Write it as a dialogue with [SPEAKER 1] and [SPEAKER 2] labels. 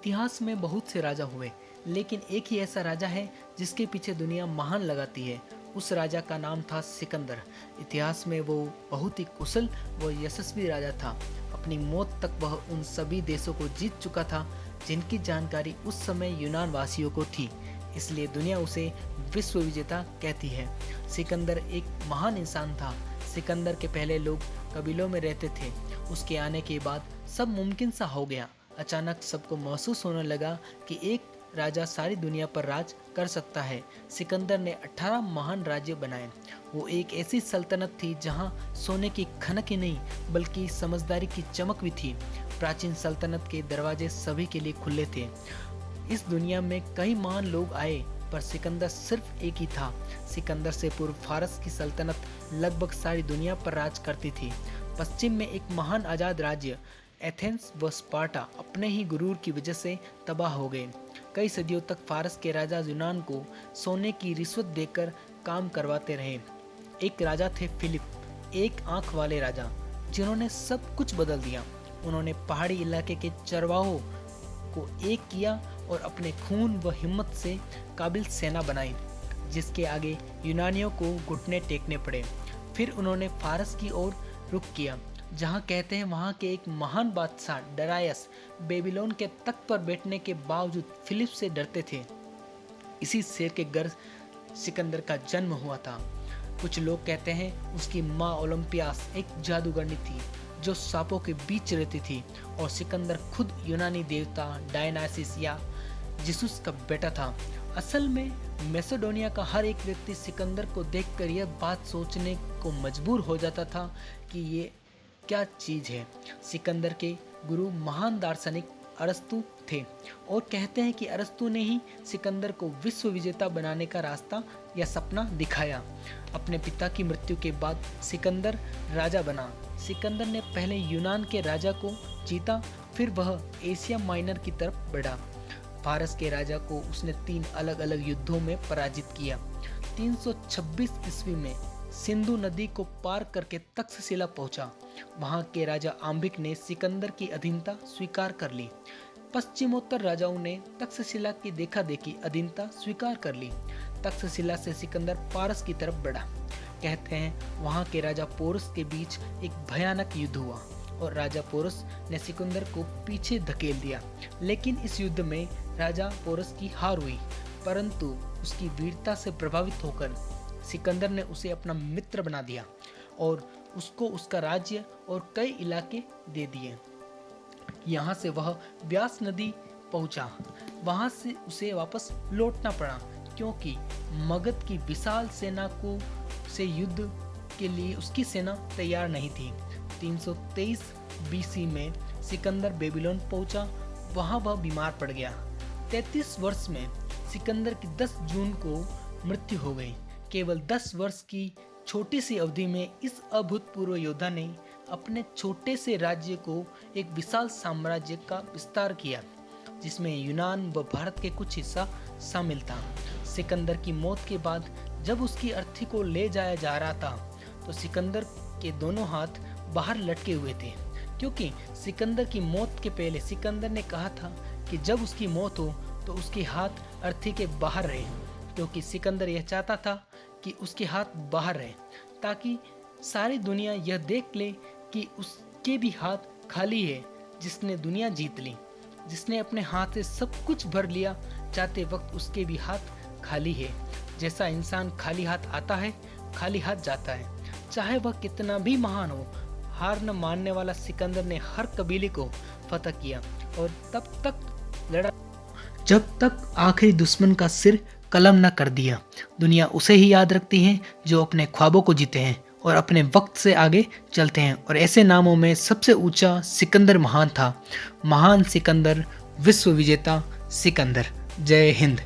[SPEAKER 1] इतिहास में बहुत से राजा हुए, लेकिन एक ही ऐसा राजा है जिसके पीछे दुनिया महान लगाती है। उस राजा का नाम था सिकंदर। इतिहास में वो बहुत ही कुशल व यशस्वी राजा था। अपनी मौत तक वह उन सभी देशों को जीत चुका था जिनकी जानकारी उस समय यूनान वासियों को थी, इसलिए दुनिया उसे विश्व विजेता कहती है। सिकंदर एक महान इंसान था। सिकंदर के पहले लोग कबीलों में रहते थे। उसके आने के बाद सब मुमकिन सा हो गया। अचानक सबको महसूस होने लगा कि एक राजा सारी दुनिया पर राज कर सकता है। सिकंदर ने 18 महान राज्य बनाए। वो एक ऐसी सल्तनत थी जहां सोने की खनक ही नहीं बल्कि समझदारी की चमक भी थी। प्राचीन सल्तनत के दरवाजे सभी के लिए खुले थे। इस दुनिया में कई महान लोग आए पर सिकंदर सिर्फ एक ही था। सिकंदर से पूर्व फारस की सल्तनत लगभग सारी दुनिया पर राज करती थी। पश्चिम में एक महान आजाद राज्य एथेंस व स्पार्टा अपने ही गुरूर की वजह से तबाह हो गए। कई सदियों तक फारस के राजा यूनान को सोने की रिश्वत देकर काम करवाते रहे। एक राजा थे फिलिप, एक आंख वाले राजा, जिन्होंने सब कुछ बदल दिया। उन्होंने पहाड़ी इलाके के चरवाहों को एक किया और अपने खून व हिम्मत से काबिल सेना बनाई, जिसके आगे यूनानियों को घुटने टेकने पड़े। फिर उन्होंने फारस की ओर रुख किया, जहां कहते हैं वहां के एक महान बादशाह डरायस बेबीलोन के तख्त पर बैठने के बावजूद फिलिप से डरते थे। इसी शेर के गर्भ सिकंदर का जन्म हुआ था। कुछ लोग कहते हैं उसकी माँ ओलंपियास एक जादूगरनी थी जो सांपों के बीच रहती थी, और सिकंदर खुद यूनानी देवता डायनासिस या जिसुस का बेटा था। असल में मैसेडोनिया का हर एक व्यक्ति सिकंदर को देखकर यह बात सोचने को मजबूर हो जाता था कि ये क्या चीज़ है। सिकंदर के गुरु महान दार्शनिक अरस्तु थे, और कहते हैं कि अरस्तु ने ही सिकंदर को विश्व विजेता बनाने का रास्ता या सपना दिखाया। अपने पिता की मृत्यु के बाद सिकंदर राजा बना। सिकंदर ने पहले यूनान के राजा को जीता, फिर वह एशिया माइनर की तरफ बढ़ा। फारस के राजा को उसने 3 अलग अलग युद्धों में पराजित किया। 326 ईस्वी में सिंधु नदी को पार करके तक्षशिला पहुंचा। वहां के राजा आम्बिक ने सिकंदर की अधीनता स्वीकार कर ली। पश्चिमोत्तर राजाओं ने तक्षशिला की देखा देखी अधीनता स्वीकार कर ली। तक्षशिला से सिकंदर पारस की तरफ बढ़ा। कहते हैं वहां के राजा पोरस के बीच एक भयानक युद्ध हुआ और राजा पोरस ने सिकंदर को पीछे धकेल दिया। लेकिन इस युद्ध में राजा पोरस की हार हुई, परंतु उसकी वीरता से प्रभावित होकर सिकंदर ने उसे अपना मित्र बना दिया और उसको उसका राज्य और कई इलाके दे दिए। यहाँ से वह व्यास नदी पहुंचा। वहां से उसे वापस लौटना पड़ा क्योंकि मगध की विशाल सेना को से युद्ध के लिए उसकी सेना तैयार नहीं थी। 323 बीसी में सिकंदर बेबीलोन पहुंचा। वहां वह बीमार पड़ गया। 33 वर्ष में सिकंदर की 10 जून को मृत्यु हो गई। केवल 10 वर्ष की छोटी सी अवधि में इस अभूतपूर्व योद्धा ने अपने छोटे से राज्य को एक विशाल साम्राज्य का विस्तार किया, जिसमें यूनान व भारत के कुछ हिस्सा शामिल था। सिकंदर की मौत के बाद जब उसकी अर्थी को ले जाया जा रहा था तो सिकंदर के दोनों हाथ बाहर लटके हुए थे, क्योंकि सिकंदर की मौत के पहले सिकंदर ने कहा था कि जब उसकी मौत हो तो उसके हाथ अर्थी के बाहर रहे, क्योंकि सिकंदर यह चाहता था कि उसके हाथ बाहर रहे ताकि सारी दुनिया यह देख ले कि उसके भी हाथ खाली है, जिसने दुनिया जीत ली, जिसने अपने हाथ से सब कुछ भर लिया, चाहते वक्त उसके भी हाथ खाली है। जैसा इंसान खाली हाथ आता है खाली हाथ जाता है, चाहे वह कितना भी महान हो। हार न मानने वाला सिकंदर ने हर कबीले को फतह किया और तब तक लड़ा जब तक आखिरी दुश्मन का सिर कलम न कर दिया। दुनिया उसे ही याद रखती है जो अपने ख्वाबों को जीते हैं और अपने वक्त से आगे चलते हैं, और ऐसे नामों में सबसे ऊंचा सिकंदर महान था। महान सिकंदर, विश्व विजेता सिकंदर। जय हिंद।